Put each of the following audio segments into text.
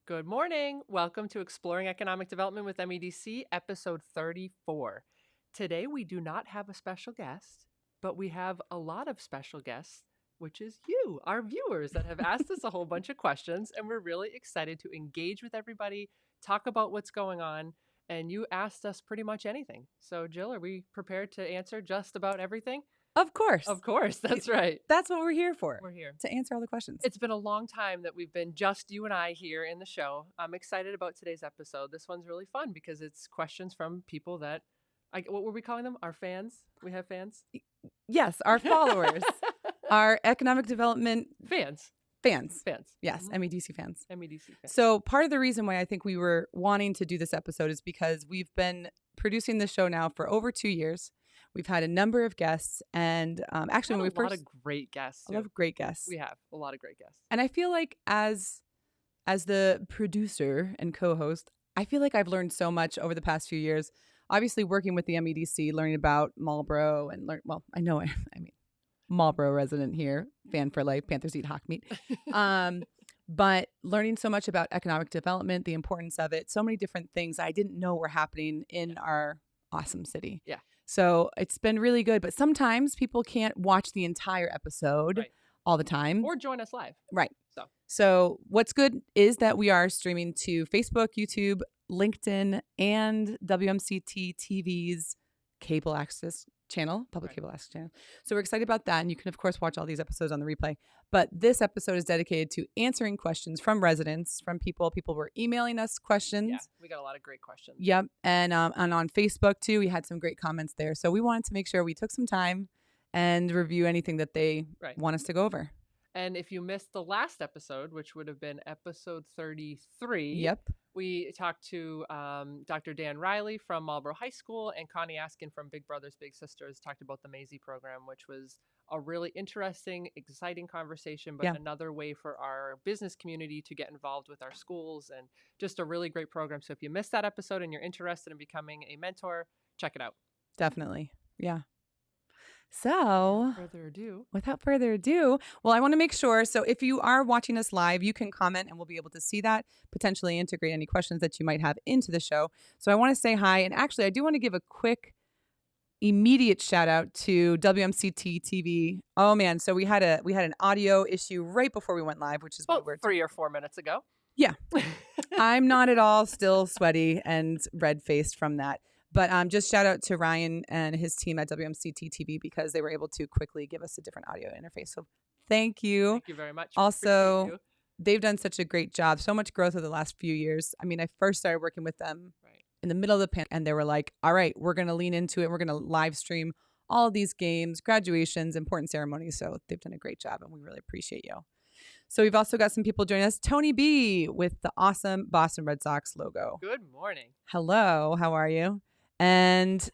Good morning. Welcome to Exploring Economic Development with MEDC, episode 34. Today, we do not have a special guest, but we have a lot of special guests, which is you, our viewers, that have asked us a whole bunch of questions, and we're really excited to engage with everybody, talk about what's going on, and you asked us pretty much anything. So, Jill, are we prepared to answer just about everything? Of course. Of course, that's right. That's what we're here for. We're here to answer all the questions. It's been a long time that we've been just you and I here in the show. I'm excited about today's episode. This one's really fun because it's questions from people that, what were we calling them? Our fans? We have fans? Yes, our followers. Our economic development Fans. Yes, Mm-hmm. MEDC fans. MEDC fans. So part of the reason why I think we were wanting to do this episode is because we've been producing the show now for over 2 years. We've had a number of guests, and actually, when we first, a lot of great guests. I love great guests. We have a lot of great guests, and I feel like as the producer and co-host, I feel like I've learned so much over the past few years. Obviously, working with the MEDC, learning about Marlboro, and I mean, Marlboro resident here, fan for life. Panthers eat hawk meat. But learning so much about economic development, the importance of it, so many different things I didn't know were happening in our awesome city. Yeah. So it's been really good. But sometimes people can't watch the entire episode all the time. Or join us live. Right. So what's good is that we are streaming to Facebook, YouTube, LinkedIn, and WMCT TV's cable access channel, public cable access channel. So we're excited about that. And you can, of course, watch all these episodes on the replay. But this episode is dedicated to answering questions from residents, from people. People were emailing us questions. Yeah, we got a lot of great questions. Yep. And on Facebook, too, we had some great comments there. So we wanted to make sure we took some time and review anything that they want us to go over. And if you missed the last episode, which would have been episode 33, Yep. we talked to Dr. Dan Riley from Marlboro High School, and Connie Askin from Big Brothers Big Sisters talked about the MEDC program, which was a really interesting, exciting conversation, but another way for our business community to get involved with our schools, and just a really great program. So if you missed that episode and you're interested in becoming a mentor, check it out. Definitely. Yeah. So without further ado, well, I want to make sure. So if you are watching us live, you can comment and we'll be able to see that, potentially integrate any questions that you might have into the show. So I want to say hi. And actually, I do want to give a quick immediate shout out to WMCT TV. Oh, man. So we had an audio issue right before we went live, which is about 3 or 4 minutes ago. Yeah. I'm not at all still sweaty and red-faced from that. But just shout out to Ryan and his team at WMCT TV because they were able to quickly give us a different audio interface. So thank you. Thank you very much. Also, they've done such a great job. So much growth over the last few years. I mean, I first started working with them in the middle of the pandemic, and they were like, all right, we're going to lean into it. We're going to live stream all of these games, graduations, important ceremonies. So they've done a great job, and we really appreciate you. So we've also got some people joining us. Tony B with the awesome Boston Red Sox logo. Good morning. Hello. How are you? And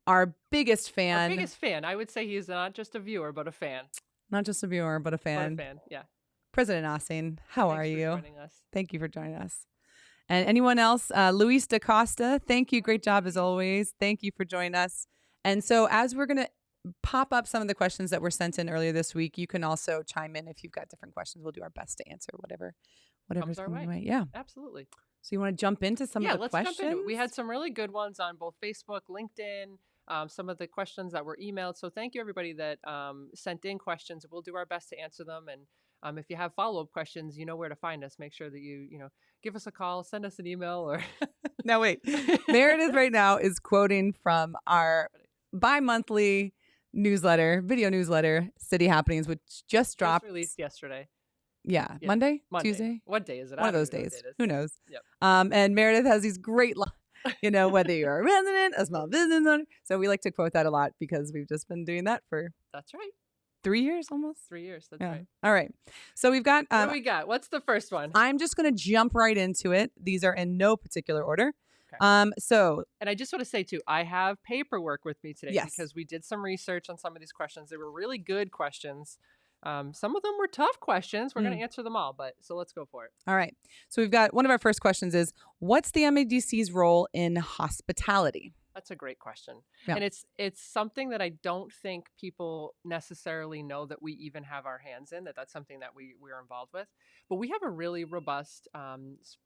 our biggest fan. I would say he's not just a viewer, but a fan. Not just a viewer, but a fan. Yeah. President Ossing, how are you? Thanks for joining us. Thank you for joining us. And anyone else? Luis DaCosta, thank you. Great job as always. Thank you for joining us. And so as we're going to pop up some of the questions that were sent in earlier this week, you can also chime in if you've got different questions. We'll do our best to answer whatever's coming our way. Yeah, absolutely. So you want to jump into some of the questions? Jump into it. We had some really good ones on both Facebook, LinkedIn, some of the questions that were emailed. So thank you, everybody that sent in questions. We'll do our best to answer them. And if you have follow-up questions, you know where to find us. Make sure that you give us a call, send us an email. Or Now, wait. Meredith right now is quoting from our bi-monthly video newsletter, City Happenings, which just dropped. Released yesterday. Yeah. Monday? Tuesday? What day is it? One of those days. Who knows? Yep. And Meredith has these great whether you're a resident, a small business owner. So we like to quote that a lot because we've just been doing that for That's right. 3 years almost. 3 years. That's right. All right. So we've got what do we got? What's the first one? I'm just going to jump right into it. These are in no particular order. Okay. And I just want to say too, I have paperwork with me today because we did some research on some of these questions. They were really good questions. Some of them were tough questions. We're going to answer them all, so let's go for it. All right. So we've got one of our first questions is, what's the MEDC's role in hospitality? That's a great question. Yeah. And it's something that I don't think people necessarily know that we even have our hands in, that's something that we're involved with. But we have a really robust,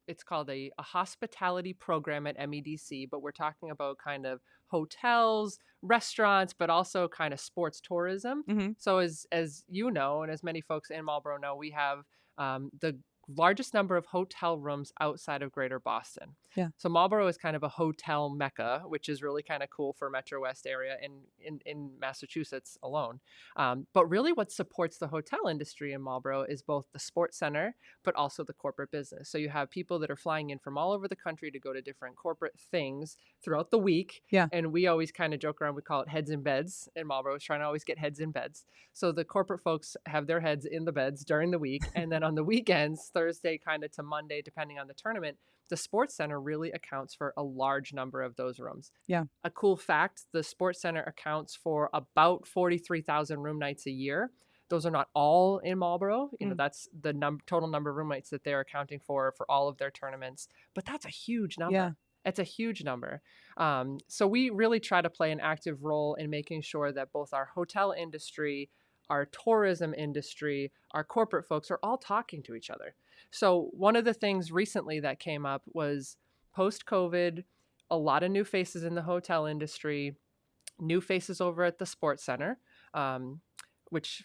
it's called a hospitality program at MEDC, but we're talking about kind of hotels, restaurants, but also kind of sports tourism. Mm-hmm. So as you know, and as many folks in Marlborough know, we have the largest number of hotel rooms outside of Greater Boston. Yeah. So Marlborough is kind of a hotel mecca, which is really kind of cool for Metro West area in Massachusetts alone. But really what supports the hotel industry in Marlborough is both the sports center, but also the corporate business. So you have people that are flying in from all over the country to go to different corporate things throughout the week. Yeah. And we always kind of joke around, we call it heads in beds in Marlborough. We're trying to always get heads in beds. So the corporate folks have their heads in the beds during the week. And then on the weekends, Thursday kind of to Monday, depending on the tournament, the sports center really accounts for a large number of those rooms. Yeah. A cool fact, the sports center accounts for about 43,000 room nights a year. Those are not all in Marlborough. You know, that's the total number of room nights that they're accounting for all of their tournaments. But that's a huge number. Yeah. It's a huge number. So we really try to play an active role in making sure that both our hotel industry, our tourism industry, our corporate folks are all talking to each other. So one of the things recently that came up was post-COVID, a lot of new faces in the hotel industry, new faces over at the sports center, which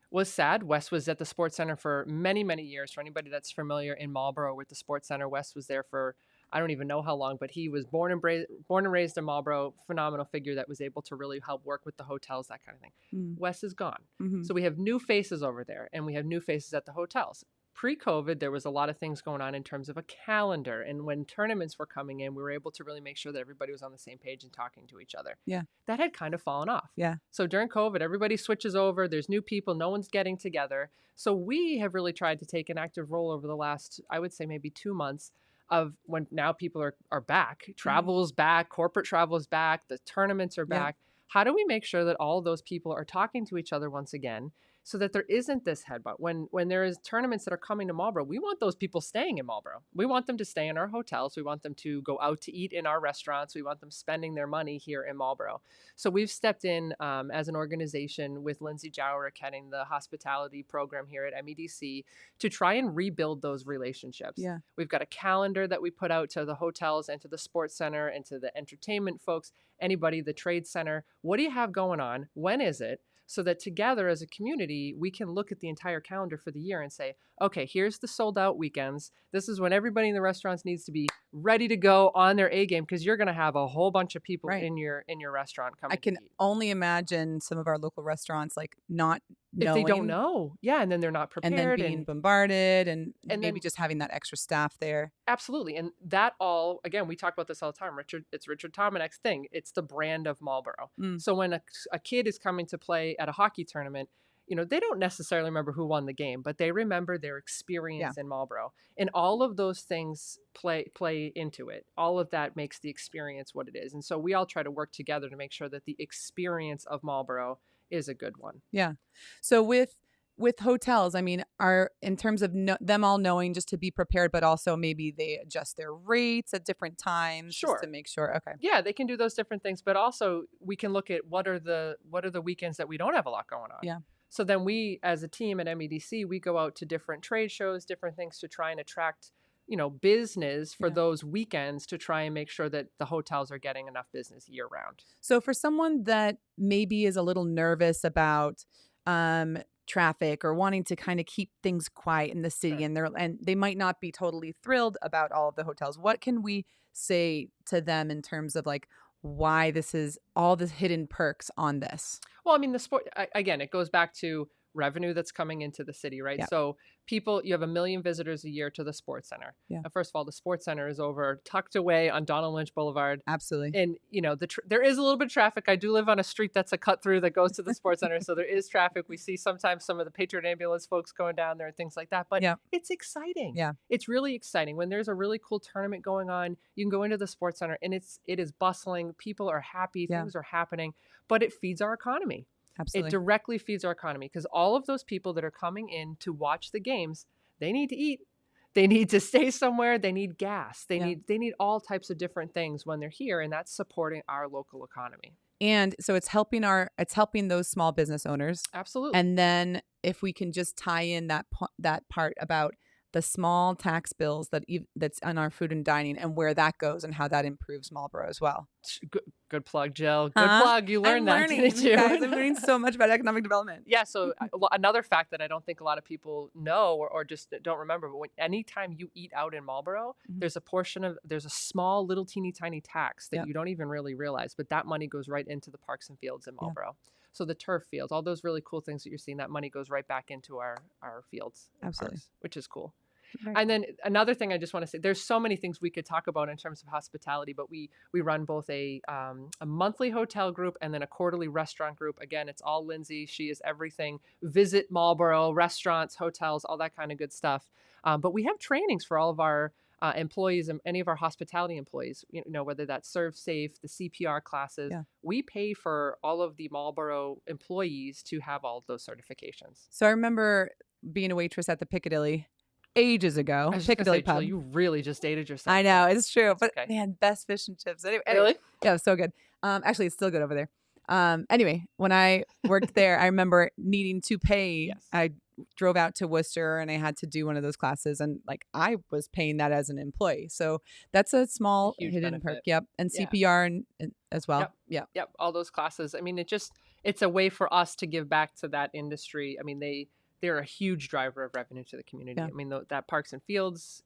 was sad. Wes was at the sports center for many, many years. For anybody that's familiar in Marlborough with the sports center, Wes was there for I don't even know how long, but he was born and raised in Marlborough, phenomenal figure that was able to really help work with the hotels, that kind of thing. Wes is gone. Mm-hmm. So we have new faces over there, and we have new faces at the hotels. Pre-COVID, there was a lot of things going on in terms of a calendar. And when tournaments were coming in, we were able to really make sure that everybody was on the same page and talking to each other. Yeah. That had kind of fallen off. Yeah. So during COVID, everybody switches over. There's new people. No one's getting together. So we have really tried to take an active role over the last, I would say maybe 2 months, of when now people are back. Travel's back. Corporate travel's back. The tournaments are back. How do we make sure that all those people are talking to each other once again, so that there isn't this headbutt? When there is tournaments that are coming to Marlborough, we want those people staying in Marlborough. We want them to stay in our hotels. We want them to go out to eat in our restaurants. We want them spending their money here in Marlborough. So we've stepped in as an organization with Lindsay Jowrick heading the hospitality program here at MEDC to try and rebuild those relationships. Yeah. We've got a calendar that we put out to the hotels and to the sports center and to the entertainment folks, anybody, the trade center. What do you have going on? When is it? So that together as a community, we can look at the entire calendar for the year and say, okay, here's the sold out weekends. This is when everybody in the restaurants needs to be ready to go on their A game, because you're going to have a whole bunch of people in your restaurant coming. I can only imagine some of our local restaurants like not if knowing. they don't know. Yeah. And then they're not prepared. And then being bombarded and maybe then, just having that extra staff there. Absolutely. And that all, again, we talk about this all the time. It's Richard Tomanek's thing. It's the brand of Marlborough. So when a kid is coming to play at a hockey tournament, you know, they don't necessarily remember who won the game, but they remember their experience in Marlborough. And all of those things play into it. All of that makes the experience what it is. And so we all try to work together to make sure that the experience of Marlborough is a good one. Yeah. So with hotels, I mean, are in terms of them all knowing just to be prepared, but also maybe they adjust their rates at different times just to make sure. Okay. Yeah, they can do those different things, but also we can look at what are the weekends that we don't have a lot going on. Yeah. So then we, as a team at MEDC, we go out to different trade shows, different things to try and attract, you know, business for those weekends to try and make sure that the hotels are getting enough business year round. So for someone that maybe is a little nervous about traffic or wanting to kind of keep things quiet in the city, and they might not be totally thrilled about all of the hotels, what can we say to them in terms of like why this is all the hidden perks on this? Well, I mean, the sport, again, it goes back to revenue that's coming into the city, right? So you have 1 million visitors a year to the sports center. First of all, the sports center is tucked away on Donald Lynch Boulevard. Absolutely. And, you know, there is a little bit of traffic. I do live on a street that's a cut through that goes to the sports center. So there is traffic. We see sometimes some of the Patriot Ambulance folks going down there and things like that. But it's exciting. Yeah. It's really exciting. When there's a really cool tournament going on, you can go into the sports center and it is bustling. People are happy. Things are happening. But it feeds our economy. Absolutely. It directly feeds our economy, because all of those people that are coming in to watch the games, they need to eat. They need to stay somewhere. They need gas. They Yeah. need all types of different things when they're here, and that's supporting our local economy. And so it's helping those small business owners. Absolutely. And then if we can just tie in that part about the small tax bills that's on our food and dining and where that goes and how that improves Marlboro as well. Good plug, Jill. Good plug. You learned that, didn't you? Guys, I'm learning so much about economic development. Yeah. So another fact that I don't think a lot of people know or just don't remember, but anytime you eat out in Marlboro, there's a small little teeny tiny tax that you don't even really realize, but that money goes right into the parks and fields in Marlboro. So the turf fields, all those really cool things that you're seeing, that money goes right back into our fields. Absolutely. Parks, which is cool. Right. And then another thing I just want to say, there's so many things we could talk about in terms of hospitality, but we run both a monthly hotel group and then a quarterly restaurant group. Again, it's all Lindsay. She is everything. Visit Marlboro, restaurants, hotels, all that kind of good stuff. But we have trainings for all of our employees and any of our hospitality employees, whether that's Serve Safe, the CPR classes. Yeah. We pay for all of the Marlboro employees to have all of those certifications. So I remember being a waitress at the Piccadilly ages ago. Piccadilly Pub. You really just dated yourself. I know, it's true. But man, best fish and chips. Anyway, really? Yeah, it was so good. Actually, it's still good over there. Anyway, when I worked there, I remember needing to pay. Yes. I drove out to Worcester and I had to do one of those classes, and I was paying that as an employee. So that's a small hidden perk. Yep. And CPR and as well. Yep. Yep. All those classes. I mean, it's a way for us to give back to that industry. I mean, they're a huge driver of revenue to the community. Yeah. I mean, that parks and fields,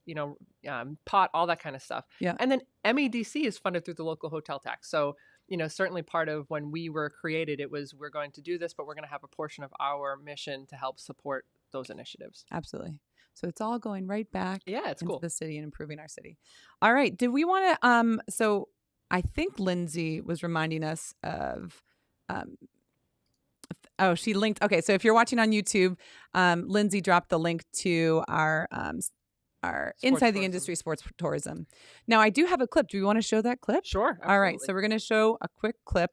pot, all that kind of stuff. Yeah. And then MEDC is funded through the local hotel tax. So, certainly part of when we were created, it was, we're going to do this, but we're going to have a portion of our mission to help support those initiatives. Absolutely. So it's all going right back it's into cool. the city and improving our city. All right. Did we want to, so I think Lindsay was reminding us of, she linked. Okay, so if you're watching on YouTube, Lindsay dropped the link to our Inside the Industry Sports Tourism. Now, I do have a clip. Do we want to show that clip? Sure. Absolutely. All right, so we're going to show a quick clip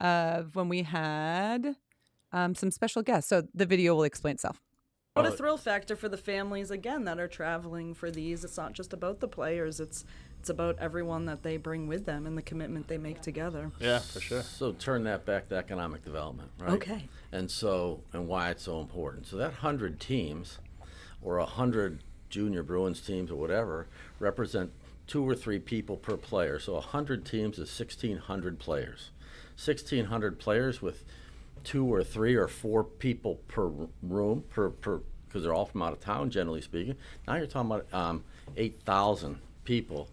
of when we had some special guests. So the video will explain itself. What a thrill factor for the families, again, that are traveling for these. It's not just about the players. It's about everyone that they bring with them and the commitment they make together. Yeah, for sure. So turn that back to economic development, right? Okay. And why it's so important. So that 100 teams or 100 junior Bruins teams or whatever represent 2 or 3 people per player. So 100 teams is 1,600 players. 1,600 players with 2 or 3 or 4 people per room, because they're all from out of town, generally speaking. Now you're talking about 8,000 people.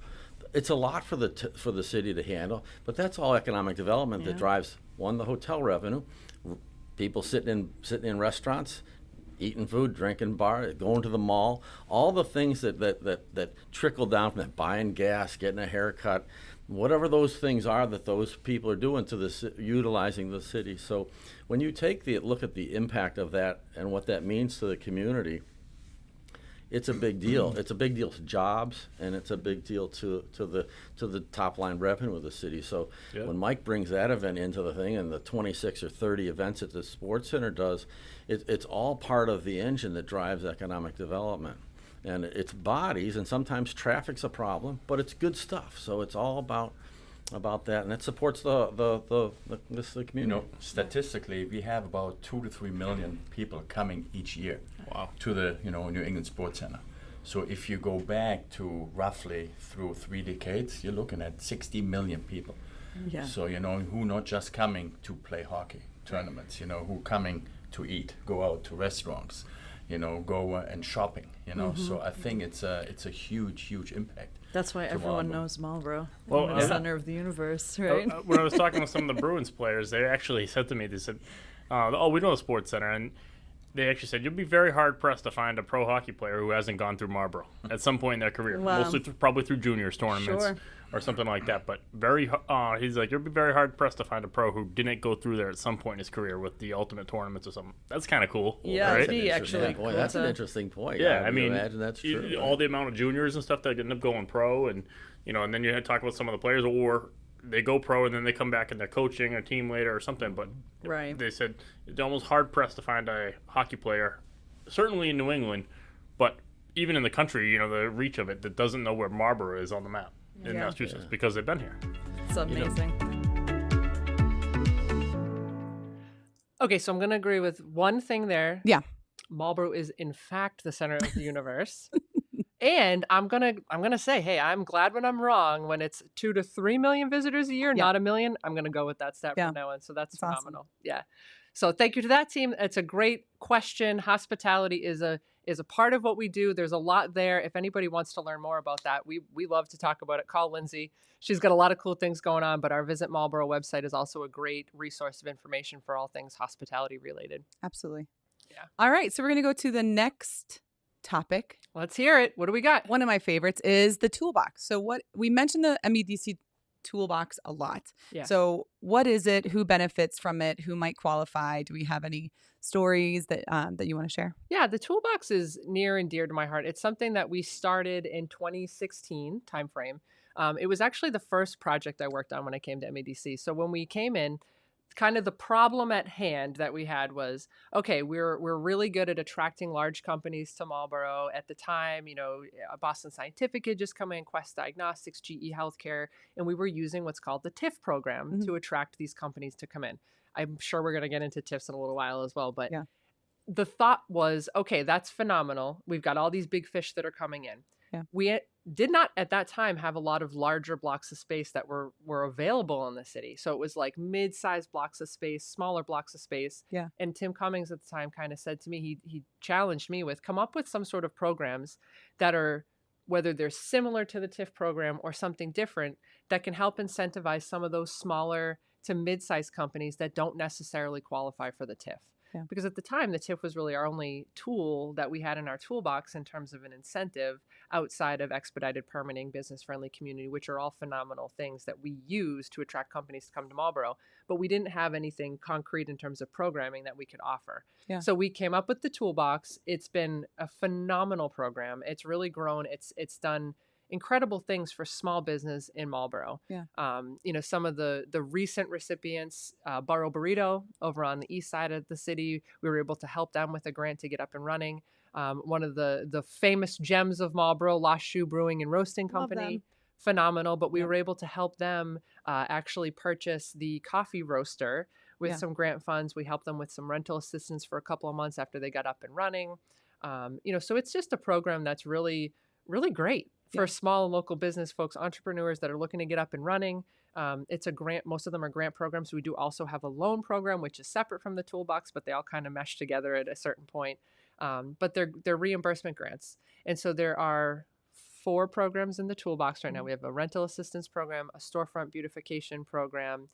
It's a lot for the city to handle, but that's all economic development that drives, one, the hotel revenue, people sitting in restaurants, eating food, drinking bar, going to the mall, all the things that trickle down from that, buying gas, getting a haircut, whatever those things are that those people are doing to utilizing the city. So when you take look at the impact of that and what that means to the community, it's a big deal. It's a big deal to jobs, and it's a big deal to the top line revenue of the city. So when Mike brings that event into the thing, and the 26 or 30 events that the Sports Center does, it's all part of the engine that drives economic development. And it's bodies, and sometimes traffic's a problem, but it's good stuff. So it's all about that, and it supports the community. Statistically, we have about 2 to 3 million people coming each year to the New England Sports Center. So if you go back to roughly through 3 decades, you're looking at 60 million people. Yeah. So who not just coming to play hockey tournaments, who coming to eat, go out to restaurants, go and shopping. So I think it's a huge impact. That's why everyone knows Marlboro, the center of the universe, right? When I was talking with some of the Bruins players, they actually said to me, they said, we know the Sports Center, and they actually said, you'll be very hard-pressed to find a pro hockey player who hasn't gone through Marlboro at some point in their career, mostly probably through juniors tournaments or something like that. But he's like, you'll be very hard-pressed to find a pro who didn't go through there at some point in his career with the ultimate tournaments or something. That's kind of cool. Yeah, right? That's an interesting point. Yeah, I mean, imagine that's true. All the amount of juniors and stuff that end up going pro, and and then you had to talk about some of the players, or they go pro and then they come back and they're coaching a team later or something. But they said it's almost hard pressed to find a hockey player, certainly in New England, but even in the country, the reach of it, that doesn't know where Marlborough is on the map in Yeah. Massachusetts because they've been here. It's amazing. Okay, so I'm going to agree with one thing there. Yeah. Marlborough is in fact the center of the universe. And I'm gonna say, hey, I'm glad when I'm wrong. When it's 2 to 3 million visitors a year, not a million, I'm gonna go with that stat from now on. So that's phenomenal. Awesome. Yeah. So thank you to that team. It's a great question. Hospitality is a part of what we do. There's a lot there. If anybody wants to learn more about that, we love to talk about it. Call Lindsay. She's got a lot of cool things going on, but our Visit Marlborough website is also a great resource of information for all things hospitality related. Absolutely. Yeah. All right. So we're going to go to the next topic. Let's hear it. What do we got? One of my favorites is the Toolbox. So we mentioned the MEDC Toolbox a lot. Yeah. So what is it? Who benefits from it? Who might qualify? Do we have any stories that you want to share? Yeah, the Toolbox is near and dear to my heart. It's something that we started in 2016 timeframe. It was actually the first project I worked on when I came to MEDC. So when we came in, kind of the problem at hand that we had was, okay, we're really good at attracting large companies to Marlborough. At the time, Boston Scientific had just come in, Quest Diagnostics, GE Healthcare, and we were using what's called the TIF program to attract these companies to come in. I'm sure we're going to get into TIFs in a little while as well, but the thought was, okay, that's phenomenal. We've got all these big fish that are coming in. Yeah. We did not at that time have a lot of larger blocks of space that were available in the city. So it was like mid-sized blocks of space, smaller blocks of space. Yeah. And Tim Cummings at the time kind of said to me, he challenged me with, come up with some sort of programs that are, whether they're similar to the TIF program or something different, that can help incentivize some of those smaller to mid-sized companies that don't necessarily qualify for the TIF. Yeah. Because at the time, the TIF was really our only tool that we had in our toolbox in terms of an incentive outside of expedited permitting, business-friendly community, which are all phenomenal things that we use to attract companies to come to Marlborough. But we didn't have anything concrete in terms of programming that we could offer. Yeah. So we came up with the Toolbox. It's been a phenomenal program. It's really grown. It's done incredible things for small business in Marlborough. Yeah. Some of the recent recipients, Borough Burrito over on the east side of the city, we were able to help them with a grant to get up and running. One of the famous gems of Marlborough, Lost Shoe Brewing and Roasting Company, phenomenal. But we were able to help them actually purchase the coffee roaster with some grant funds. We helped them with some rental assistance for a couple of months after they got up and running. So it's just a program that's really, really great for small and local business folks, entrepreneurs that are looking to get up and running. It's a grant. Most of them are grant programs. We do also have a loan program, which is separate from the Toolbox, but they all kind of mesh together at a certain point. But they're reimbursement grants. And so there are 4 programs in the Toolbox right now. We have a rental assistance program, a storefront beautification program.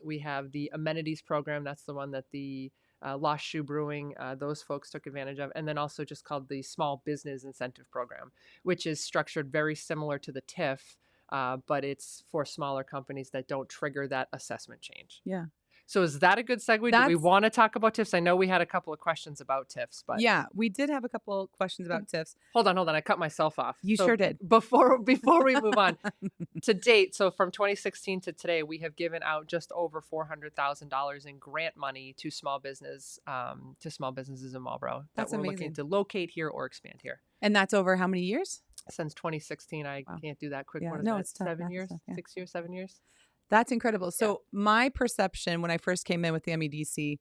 We have the amenities program. That's the one that the Lost Shoe Brewing, those folks took advantage of. And then also just called the Small Business Incentive Program, which is structured very similar to the TIF, but it's for smaller companies that don't trigger that assessment change. Yeah. So is that a good segue? Do we want to talk about TIFs? I know we had a couple of questions about TIFs, but yeah, we did have a couple questions about TIFs. Hold on. I cut myself off. You sure did. Before we move on, to date, so from 2016 to today, we have given out just over $400,000 in grant money to small businesses in Marlborough that we're looking to locate here or expand here. And that's over how many years? Since 2016, I can't do that quick. Yeah. What is No, that? it's tough. 7 years, Tough, yeah. 6 years, 7 years. That's incredible. So my perception when I first came in with the MEDC,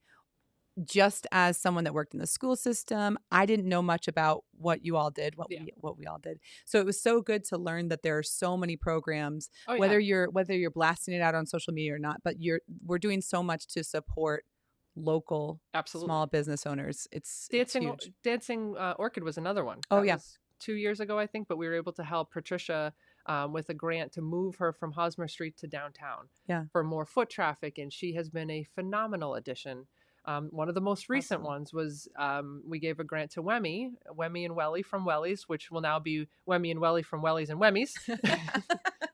just as someone that worked in the school system, I didn't know much about what you all did, what we all did. So it was so good to learn that there are so many programs, whether you're blasting it out on social media or not, but we're doing so much to support local small business owners. It's huge. Dancing Orchid was another one. That was 2 years ago, I think, but we were able to help Patricia with a grant to move her from Hosmer Street to downtown for more foot traffic, and she has been a phenomenal addition. One of the most recent ones was we gave a grant to Wemmy and Welly from Wellies, which will now be Wemmy and Welly from Wellies and Wemmys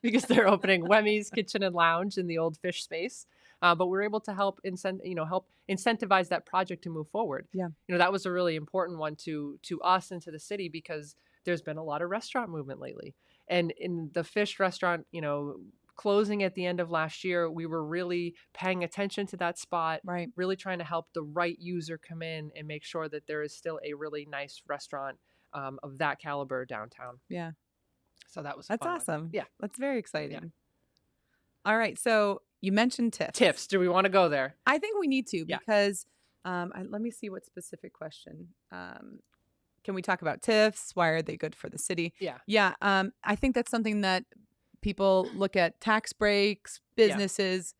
because they're opening Wemmy's Kitchen and Lounge in the old fish space. But we're able to help incentivize that project to move forward. Yeah, that was a really important one to us and to the city because there's been a lot of restaurant movement lately. And in the fish restaurant, closing at the end of last year, we were really paying attention to that spot, really trying to help the right user come in and make sure that there is still a really nice restaurant of that caliber downtown. Yeah. So that was That's fun. awesome. Yeah. That's very exciting. All right. So you mentioned TIFs. TIFs. Do we want to go there? I think we need to Yeah. because let me see what specific question. Can we talk about TIFs? Why are they good for the city? Yeah. Yeah. I think that's something that people look at tax breaks, businesses.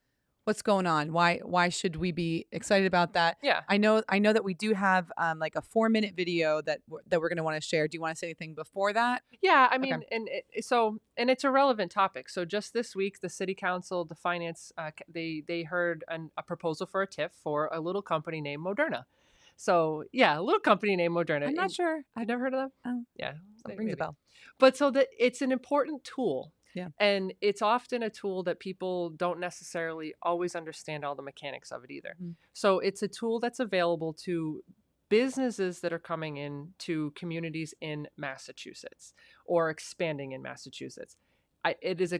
What's going on? Why should we be excited about that? Yeah. I know that we do have like a 4-minute video that we're going to want to share. Do you want to say anything before that? Yeah, I mean, and it's a relevant topic. So just this week, the city council, the finance, they heard a proposal for a TIF for a little company named Moderna. So yeah, a little company named Moderna. I'm not sure. I've never heard of them. Yeah, maybe. rings a bell. But so that it's an important tool. Yeah. And it's often a tool that people don't necessarily always understand all the mechanics of it either. So it's a tool that's available to businesses that are coming in to communities in Massachusetts or expanding in Massachusetts. It is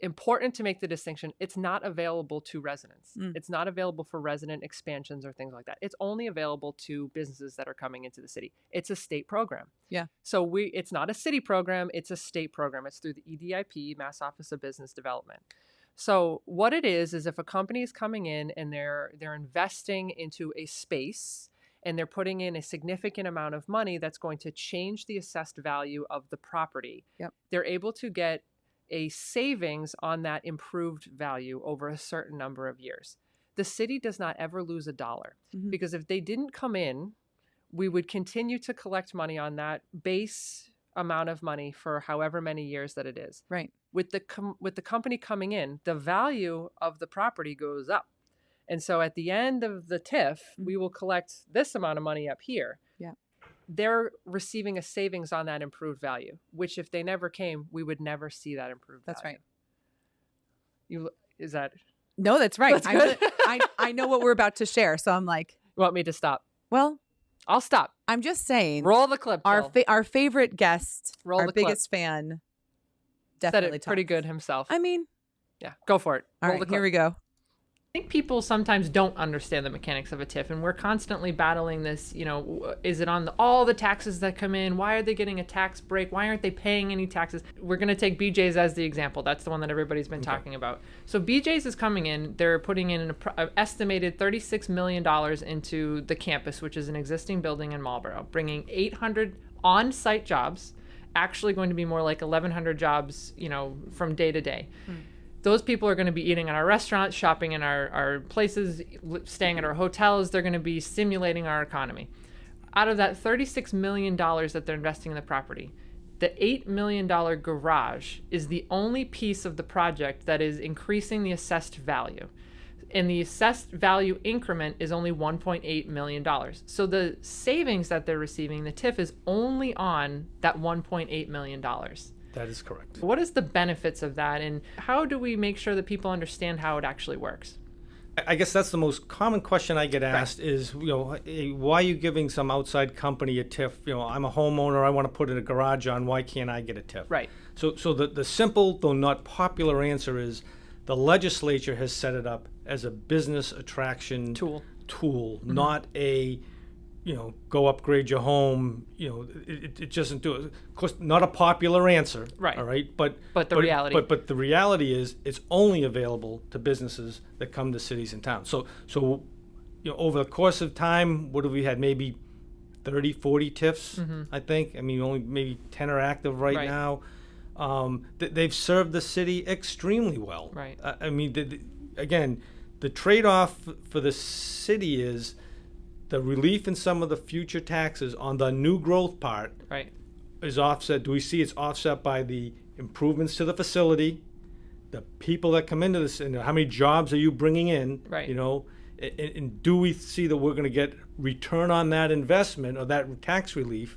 important to make the distinction. It's not available to residents. It's not available for resident expansions or things like that. It's only available to businesses that are coming into the city. It's a state program. Yeah. So it's not a city program. It's a state program. It's through the EDIP, Mass Office of Business Development. So what it is if a company is coming in and they're investing into a space and they're putting in a significant amount of money that's going to change the assessed value of the property. Yep. They're able to get a savings on that improved value over a certain number of years. The city does not ever lose a dollar because if they didn't come in, we would continue to collect money on that base amount of money for however many years that it is. Right. With the company coming in, the value of the property goes up. And so at the end of the TIF, we will collect this amount of money up here. Yeah. They're receiving a savings on that improved value, which if they never came, we would never see that improved That's value. right. Is that? No, that's right. That's good. I know what we're about to share. So I'm like, You want me to stop? well, I'll stop. I'm just saying. Roll the clip, Jill. Our favorite guest, Roll our the clip. biggest fan, Said definitely it pretty talks. good himself. I mean, Yeah, go for it. all Roll right, the clip. here we go. I think people sometimes don't understand the mechanics of a TIF, and we're constantly battling this, is it on all the taxes that come in? Why are they getting a tax break? Why aren't they paying any taxes? We're going to take BJ's as the example. That's the one that everybody's been talking about. So BJ's is coming in. They're putting in an estimated $36 million into the campus, which is an existing building in Marlborough, bringing 800 on-site jobs, actually going to be more like 1,100 jobs, from day to day. Those people are going to be eating at our restaurants, shopping in our places, staying at our hotels. They're going to be stimulating our economy. Out of that $36 million that they're investing in the property, the $8 million garage is the only piece of the project that is increasing the assessed value. And the assessed value increment is only $1.8 million. So the savings that they're receiving, the TIF, is only on that $1.8 million. That is correct. What is the benefits of that, and how do we make sure that people understand how it actually works? I guess that's the most common question I get asked is, hey, why are you giving some outside company a TIF? I'm a homeowner, I want to put in a garage on, why can't I get a TIF? Right. So the simple, though not popular answer is the legislature has set it up as a business attraction tool, not a, go upgrade your home. It doesn't do it. Of course, not a popular answer. Right. All right. But the reality. But the reality is, it's only available to businesses that come to cities and towns. So over the course of time, what have we had? Maybe 30, 40 TIFs, I think. I mean, only maybe 10 are active right now. They've served the city extremely well. Right. I mean, again, the trade-off for the city is the relief in some of the future taxes on the new growth part is offset. Do we see it's offset by the improvements to the facility, the people that come into this, and how many jobs are you bringing in? Right. And do we see that we're going to get return on that investment or that tax relief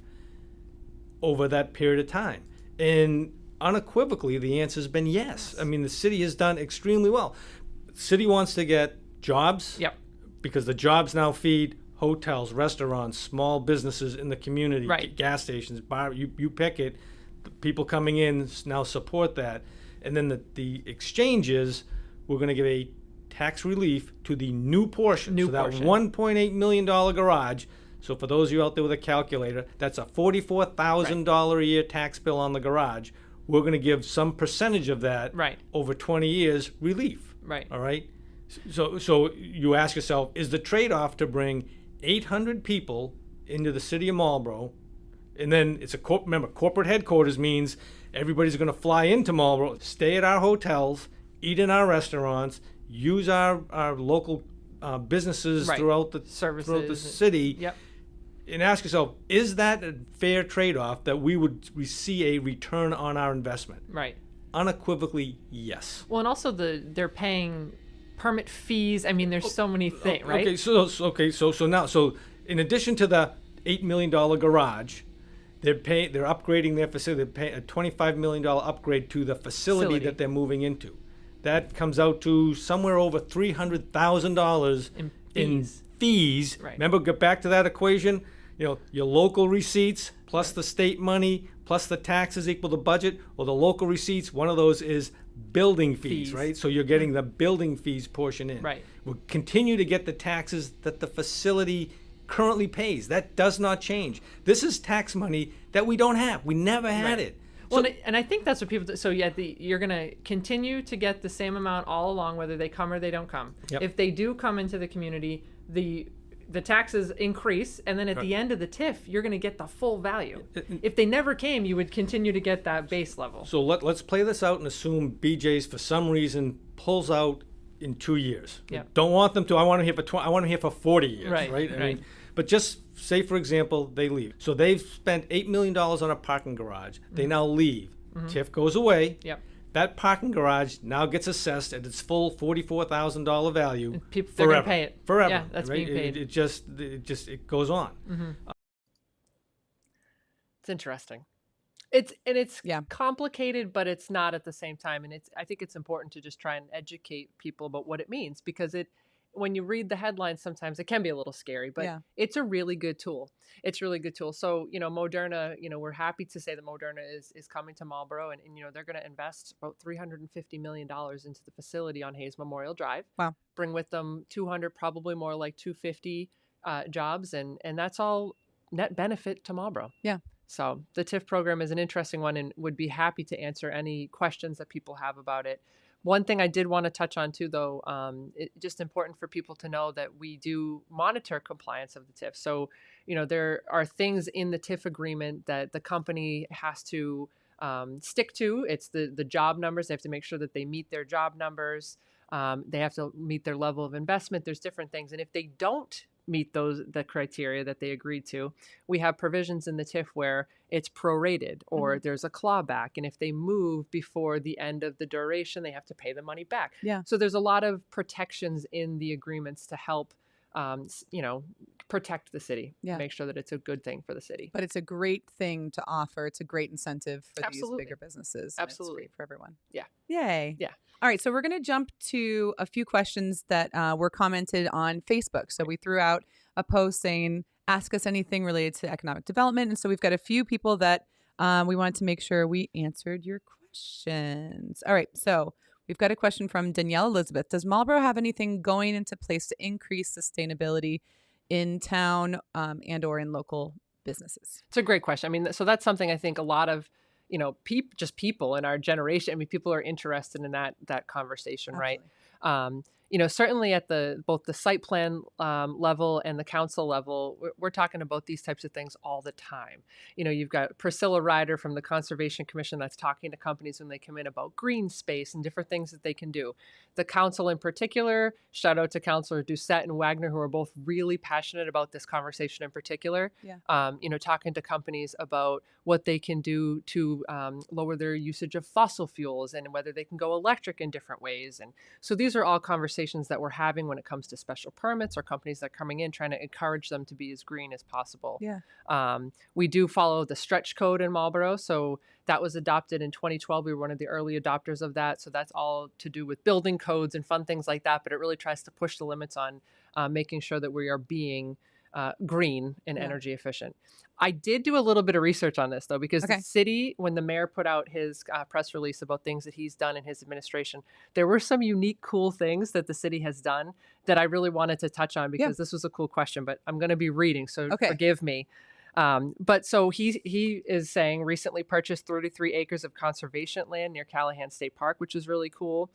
over that period of time? And unequivocally, the answer has been yes. I mean, the city has done extremely well. The city wants to get jobs. Yep. Because the jobs now feed hotels, restaurants, small businesses in the community, gas stations, bar, you pick it. The people coming in now support that. And then the exchange is we're going to give a tax relief to the new portion. That $1.8 million garage So for those of you out there with a calculator, that's a $44,000 a year tax bill on the garage. We're going to give some percentage of that over 20 years relief. Right. All right. So you ask yourself, is the trade-off to bring 800 people into the city of Marlboro, and then it's remember, corporate headquarters means everybody's going to fly into Marlboro, stay at our hotels, eat in our restaurants, use our local businesses throughout the city. Yep. And ask yourself, is that a fair trade-off that we see a return on our investment? Right. Unequivocally, yes. Well, and also they're paying permit fees. I mean, there's so many things, right? Okay, so now in addition to the $8 million garage, they're upgrading their facility. They're paying a $25 million upgrade to the facility that they're moving into. That comes out to somewhere over $300,000 in fees. Right. Remember, get back to that equation. Your local receipts plus the state money plus the taxes equal the budget, or the local receipts. One of those is building fees, right? So you're getting the building fees portion in. Right. We'll continue to get the taxes that the facility currently pays. That does not change. This is tax money that we don't have. We never had it. Well, and I think that's what people do. So you're going to continue to get the same amount all along, whether they come or they don't come. Yep. If they do come into the community, the taxes increase, and then at the end of the TIF, you're going to get the full value. If they never came, you would continue to get that base level. So let's play this out and assume BJ's for some reason pulls out in 2 years. Yeah. Don't want them to. I want them here for 40 years. Right. I mean, but just say, for example, they leave. So they've spent $8 million on a parking garage. They now leave. TIF goes away. Yep. That parking garage now gets assessed at its full $44,000 value. They're going to pay it forever. Yeah, that's being paid. It just goes on. It's interesting. It's complicated, but it's not at the same time. And I think it's important to just try and educate people about what it means, because when you read the headlines, sometimes it can be a little scary, but it's a really good tool. It's a really good tool. So, Moderna, we're happy to say that Moderna is coming to Marlboro, and they're going to invest about $350 million into the facility on Hayes Memorial Drive. Wow. Bring with them 200, probably more like 250 jobs, and that's all net benefit to Marlboro. Yeah. So the TIF program is an interesting one, and would be happy to answer any questions that people have about it. One thing I did want to touch on too, though, it's just important for people to know that we do monitor compliance of the TIF. So, there are things in the TIF agreement that the company has to stick to. It's the job numbers. They have to make sure that they meet their job numbers. They have to meet their level of investment. There's different things. And if they don't meet the criteria that they agreed to, we have provisions in the TIF where it's prorated, or there's a clawback, and if they move before the end of the duration, they have to pay the money back. Yeah. So there's a lot of protections in the agreements to help protect the city, make sure that it's a good thing for the city. But it's a great thing to offer. It's a great incentive for these bigger businesses. Absolutely. It's great for everyone. Yeah. Yay. Yeah. All right. So we're going to jump to a few questions that were commented on Facebook. So we threw out a post saying, ask us anything related to economic development. And so we've got a few people that we wanted to make sure we answered your questions. All right. So we've got a question from Danielle Elizabeth. Does Marlboro have anything going into place to increase sustainability in town and or in local businesses? It's a great question. I mean, so that's something I think a lot of, people in our generation, people are interested in that conversation, absolutely. Right? Certainly at both the site plan level and the council level, we're talking about these types of things all the time. You've got Priscilla Ryder from the Conservation Commission that's talking to companies when they come in about green space and different things that they can do. The council in particular, shout out to Councilor Doucette and Wagner, who are both really passionate about this conversation in particular. Yeah. Talking to companies about what they can do to lower their usage of fossil fuels and whether they can go electric in different ways. And so these are all conversations that we're having when it comes to special permits or companies that are coming in, trying to encourage them to be as green as possible. Yeah. We do follow the stretch code in Marlboro. So that was adopted in 2012. We were one of the early adopters of that. So that's all to do with building codes and fun things like that. But it really tries to push the limits on making sure that we are being green and energy efficient. I did do a little bit of research on this, though, because the city, when the mayor put out his press release about things that he's done in his administration, there were some unique, cool things that the city has done that I really wanted to touch on because this was a cool question, but I'm going to be reading, so forgive me. But so he is saying recently purchased 33 acres of conservation land near Callahan State Park, which is really cool.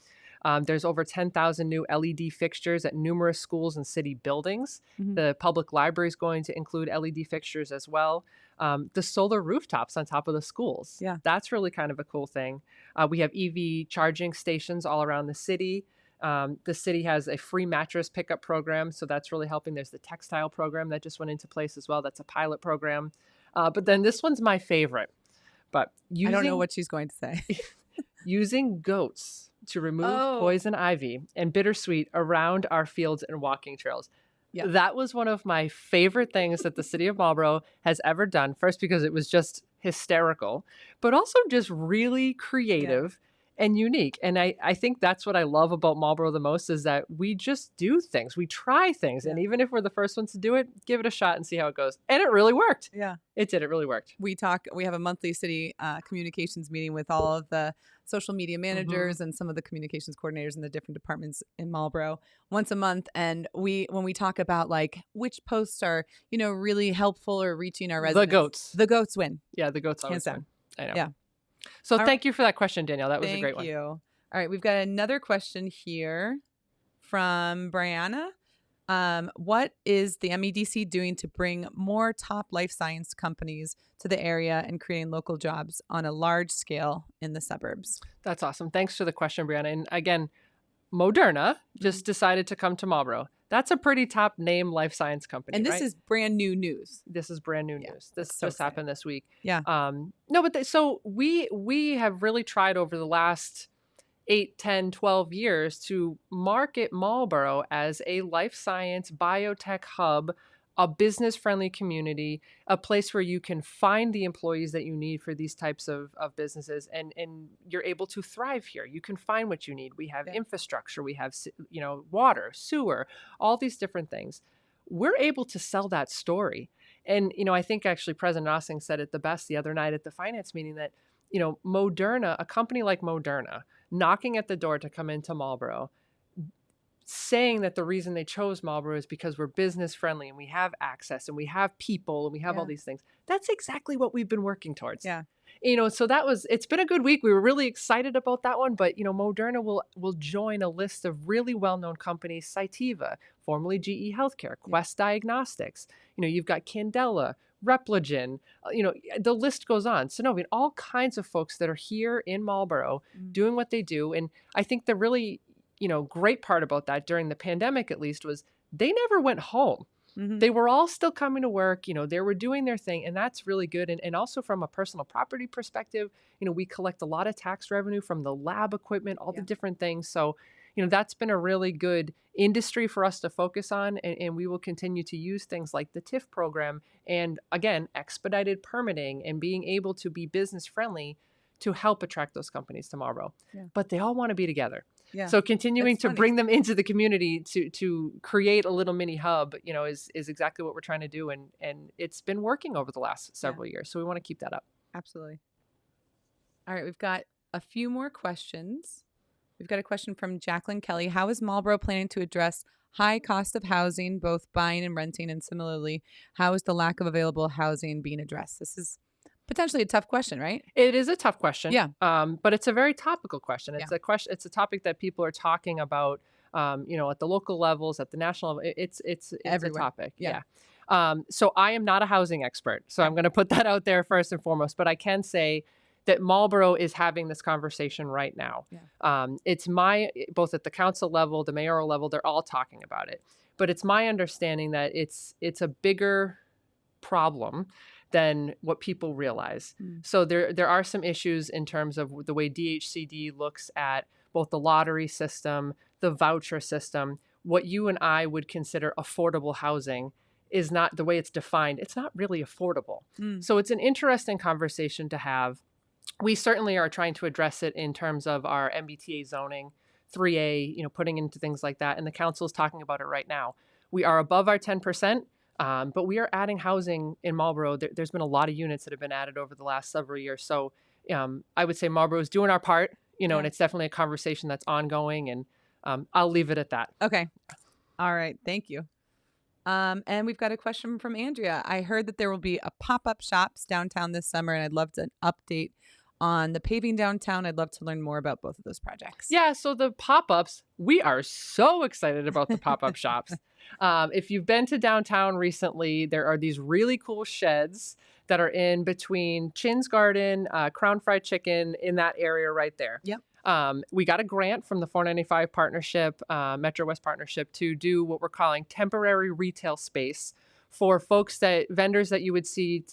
There's over 10,000 new LED fixtures at numerous schools and city buildings. The public library is going to include LED fixtures as well. The solar rooftops on top of the schools. Yeah. That's really kind of a cool thing. We have EV charging stations all around the city. The city has a free mattress pickup program, so that's really helping. There's the textile program that just went into place as well. That's a pilot program. But then this one's my favorite. But I don't know what she's going to say. Using goats to remove poison ivy and bittersweet around our fields and walking trails. Yeah. That was one of my favorite things that the city of Marlborough has ever done. First, because it was just hysterical, but also just really creative and unique. And I think that's what I love about Marlborough the most is that we just do things. We try things. And even if we're the first ones to do it, give it a shot and see how it goes. And it really worked. Yeah. It did. It really worked. We have a monthly city communications meeting with all of the social media managers and some of the communications coordinators in the different departments in Marlborough once a month. And when we talk about like which posts are, really helpful or reaching our residents. The goats win. Yeah. The goats always win. I know. Yeah. So thank you for that question, Danielle. That was a great one. Thank you. All right. We've got another question here from Brianna. What is the MEDC doing to bring more top life science companies to the area and creating local jobs on a large scale in the suburbs? That's awesome. Thanks for the question, Brianna. And again, Moderna just decided to come to Marlborough. That's a pretty top name life science company. And this is brand new news. This is brand new news. This just happened this week. Yeah. No, but so we have really tried over the last 8, 10, 12 years to market Marlborough as a life science biotech hub, a business-friendly community, a place where you can find the employees that you need for these types of businesses, and you're able to thrive here. You can find what you need. We have infrastructure, we have water, sewer, all these different things. We're able to sell that story. And, I think actually President Ossing said it the best the other night at the finance meeting that, Moderna, a company like Moderna, knocking at the door to come into Marlborough, saying that the reason they chose Marlborough is because we're business friendly and we have access and we have people and we have all these things. That's exactly what we've been working towards. Yeah. So it's been a good week. We were really excited about that one, but Moderna will join a list of really well-known companies, Cytiva, formerly GE Healthcare, Quest Diagnostics. You've got Candela, Repligen, the list goes on. Sanofi, all kinds of folks that are here in Marlborough doing what they do. And I think the really, great part about that during the pandemic, at least, was they never went home. They were all still coming to work. They were doing their thing, and that's really good. And also from a personal property perspective, we collect a lot of tax revenue from the lab equipment, all the different things. So, that's been a really good industry for us to focus on, and we will continue to use things like the TIF program and, again, expedited permitting and being able to be business friendly to help attract those companies to Marlborough. Yeah. But they all want to be together. Yeah. So continuing to bring them into the community to create a little mini hub, is exactly what we're trying to do. And it's been working over the last several years. So we want to keep that up. Absolutely. All right. We've got a few more questions. We've got a question from Jacqueline Kelly. How is Marlborough planning to address high cost of housing, both buying and renting? And similarly, how is the lack of available housing being addressed? This is potentially a tough question, right? It is a tough question. Yeah. But it's a very topical question. It's a question. It's a topic that people are talking about, at the local levels, at the national level. It's a topic. Yeah. So I am not a housing expert. So I'm going to put that out there first and foremost. But I can say that Marlborough is having this conversation right now. Yeah. It's both at the council level, the mayoral level, they're all talking about it. But it's my understanding that it's a bigger problem than what people realize. So there are some issues in terms of the way DHCD looks at both the lottery system, the voucher system. What you and I would consider affordable housing is not the way it's defined. It's not really affordable. So it's an interesting conversation to have. We certainly are trying to address it in terms of our MBTA zoning, 3A, putting into things like that. And the council is talking about it right now. We are above our 10%. But we are adding housing in Marlboro. There's been a lot of units that have been added over the last several years. So I would say Marlboro is doing our part, and it's definitely a conversation that's ongoing. And I'll leave it at that. Okay. All right. Thank you. And we've got a question from Andrea. I heard that there will be a pop-up shops downtown this summer, and I'd love an update on the paving downtown. I'd love to learn more about both of those projects. Yeah, so the pop-ups, we are so excited about the pop-up shops. If you've been to downtown recently, there are these really cool sheds that are in between Chin's Garden, Crown Fried Chicken, in that area right there. Yep. We got a grant from the 495 partnership, Metro West partnership, to do what we're calling temporary retail space for vendors that you would see,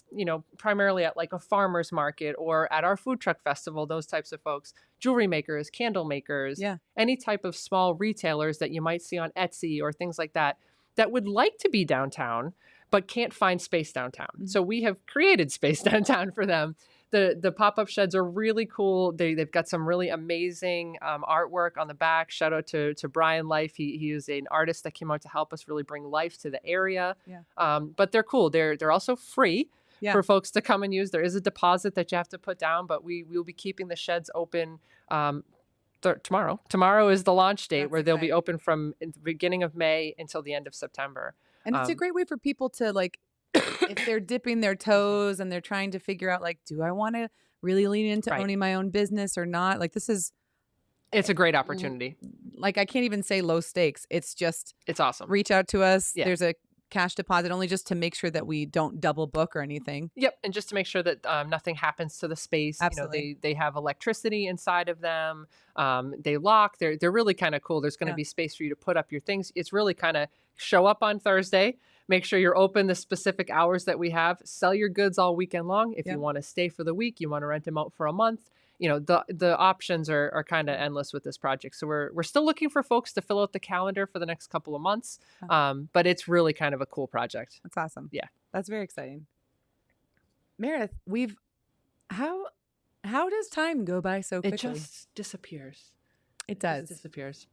primarily at like a farmer's market or at our food truck festival, those types of folks, jewelry makers, candle makers, any type of small retailers that you might see on Etsy or things like that would like to be downtown, but can't find space downtown. Mm-hmm. So we have created space downtown for them. The pop-up sheds are really cool. They've got some really amazing artwork on the back. Shout out to Brian Life. He is an artist that came out to help us really bring life to the area. Yeah. But they're cool. They're also free for folks to come and use. There is a deposit that you have to put down, but we will be keeping the sheds open tomorrow. Tomorrow is the launch date. Where they'll be open from the beginning of May until the end of September. And it's a great way for people to if they're dipping their toes and they're trying to figure out do I want to really lean into owning my own business or not? It's a great opportunity. I can't even say low stakes. It's awesome. Reach out to us. Yeah. There's a cash deposit only just to make sure that we don't double book or anything. Yep. And just to make sure that nothing happens to the space. Absolutely. They have electricity inside of them. They lock. They're really kind of cool. There's going to be space for you to put up your things. It's really kind of show up on Thursday. Make sure you're open the specific hours that we have. Sell your goods all weekend long. If you want to stay for the week, you want to rent them out for a month. The options are kind of endless with this project. So we're still looking for folks to fill out the calendar for the next couple of months. But it's really kind of a cool project. That's awesome. Yeah. That's very exciting. Meredith, how does time go by so quickly? It just disappears. It does. Just disappears.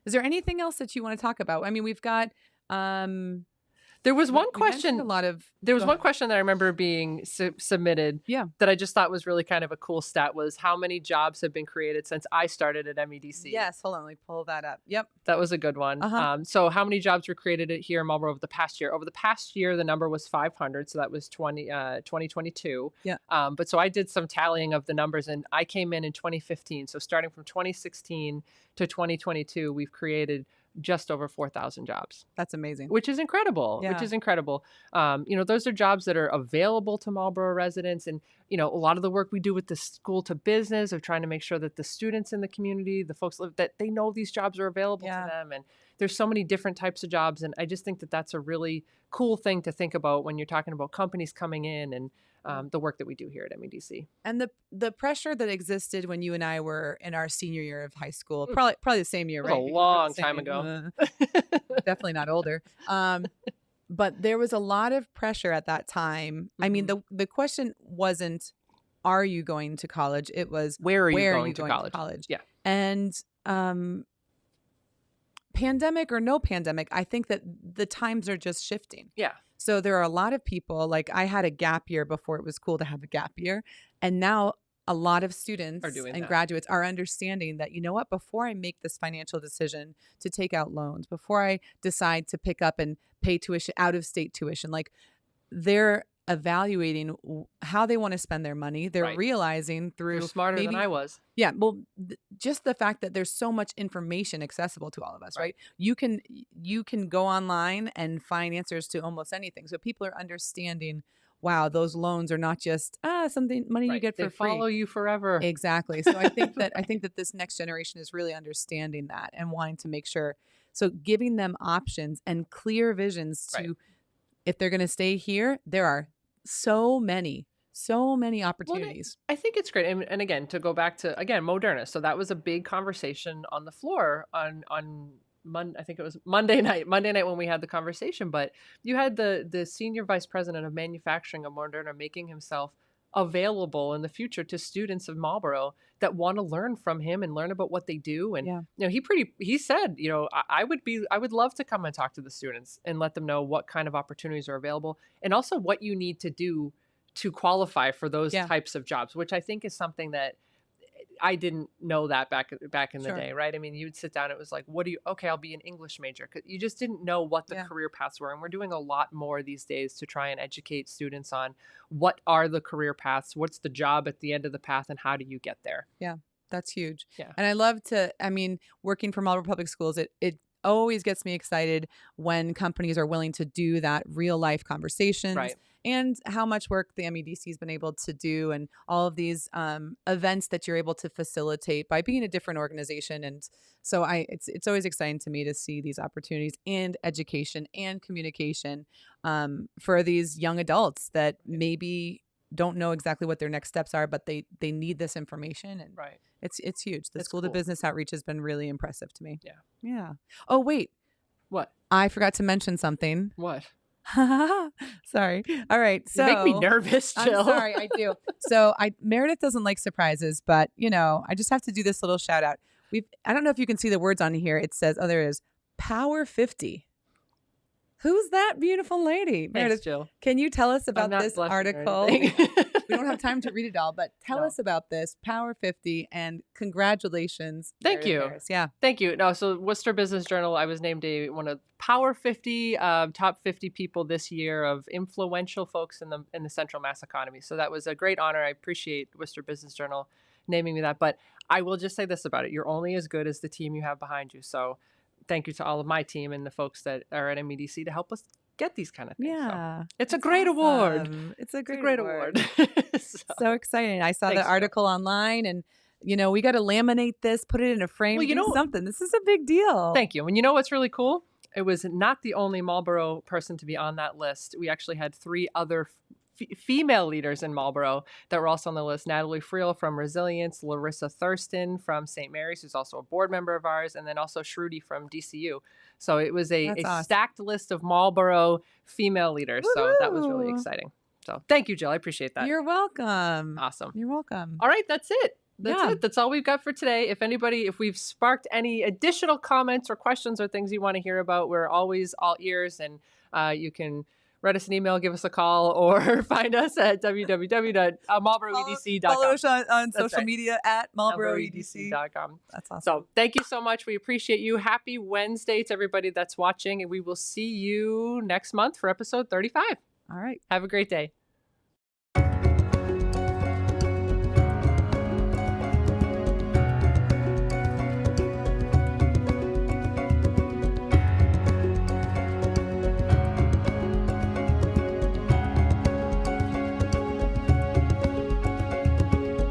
Is there anything else that you want to talk about? I mean, we've got there was one question. There was one ahead. question that I remember being submitted. Yeah. That I just thought was really kind of a cool stat. Was how many jobs have been created since I started at MEDC? Yes. Hold on. Let me pull that up. Yep. That was a good one. So how many jobs were created here in Marlboro over the past year? Over the past year, the number was 500. So that was 2022. Yeah. But so I did some tallying of the numbers, and I came in 2015. So starting from 2016 to 2022, we've created just over 4,000 jobs. That's amazing. Which is incredible. Yeah. Those are jobs that are available to Marlboro residents. And, a lot of the work we do with the school to business of trying to make sure that the students in the community, the folks that they know these jobs are available to them. And there's so many different types of jobs. And I just think that that's a really cool thing to think about when you're talking about companies coming in and the work that we do here at MEDC. And the pressure that existed when you and I were in our senior year of high school, probably the same year, it was right? A long time ago. Definitely not older. But there was a lot of pressure at that time. I mean, the question wasn't, are you going to college? It was, where are you going to college? Yeah. And pandemic or no pandemic, I think that the times are just shifting. Yeah. So there are a lot of people, I had a gap year before it was cool to have a gap year. And now a lot of students and graduates are understanding that, before I make this financial decision to take out loans, before I decide to pick up and pay tuition, out of state tuition, they're evaluating how they want to spend their money. They're realizing through You're smarter than I was. Yeah. Well, just the fact that there's so much information accessible to all of us, right? You can go online and find answers to almost anything. So people are understanding, wow, those loans are not just something money you get for free. They follow you forever. Exactly. So I think that this next generation is really understanding that and wanting to make sure. So giving them options and clear visions to, if they're going to stay here, there are so many opportunities. Well, I think it's great. And again, to go back to, Moderna. So that was a big conversation on the floor on I think it was Monday night when we had the conversation. But you had the senior vice president of manufacturing of Moderna making himself available in the future to students of Marlboro that want to learn from him and learn about what they do. And he said, I would love to come and talk to the students and let them know what kind of opportunities are available and also what you need to do to qualify for those types of jobs, which I think is something that I didn't know that back in the day, right? I mean, you'd sit down, it was like, I'll be an English major. 'Cause you just didn't know what the career paths were. And we're doing a lot more these days to try and educate students on what are the career paths, what's the job at the end of the path, and how do you get there? Yeah, that's huge. Yeah. And I love working for Marlboro Public Schools, it always gets me excited when companies are willing to do that real life conversations. Right. And how much work the MEDC has been able to do and all of these events that you're able to facilitate by being a different organization. And so it's always exciting to me to see these opportunities and education and communication for these young adults that maybe don't know exactly what their next steps are, but they need this information. And it's huge. The school to business outreach has been really impressive to me. Yeah. Yeah. Oh, wait. What? I forgot to mention something. What? Sorry. All right. So you make me nervous, Jill. I'm sorry, I do. So Meredith doesn't like surprises, but I just have to do this little shout out. I don't know if you can see the words on here. It says, there is Power 50. Who's that beautiful lady? Thanks, Meredith, Jill. Can you tell us about this article? We don't have time to read it all, but tell us about this Power 50 and congratulations. Thank you. Harris. Yeah. Thank you. No, so Worcester Business Journal, I was named one of Power 50 top 50 people this year of influential folks in the Central Mass economy. So that was a great honor. I appreciate Worcester Business Journal naming me that. But I will just say this about it. You're only as good as the team you have behind you. So thank you to all of my team and the folks that are at MEDC to help us get these kind of things. Yeah. So it's a great award. It's a great award. So exciting. I saw Thanks, the article online and, we got to laminate this, put it in a frame, do something. This is a big deal. Thank you. And you know what's really cool? It was not the only Marlboro person to be on that list. We actually had 3 other female leaders in Marlboro that were also on the list. Natalie Friel from Resilience, Larissa Thurston from St. Mary's, who's also a board member of ours, and then also Shruti from DCU. So it was a awesome. Stacked list of Marlboro female leaders. Woo-hoo! So that was really exciting. So thank you, Jill. I appreciate that. You're welcome. Awesome. You're welcome. All right, that's it. That's it. That's all we've got for today. If we've sparked any additional comments or questions or things you want to hear about, we're always all ears, and you can write us an email, give us a call, or find us at www.marlboroedc.com. Follow us on social media at marlboroedc.com. That's awesome. So thank you so much. We appreciate you. Happy Wednesday to everybody that's watching, and we will see you next month for episode 35. All right. Have a great day.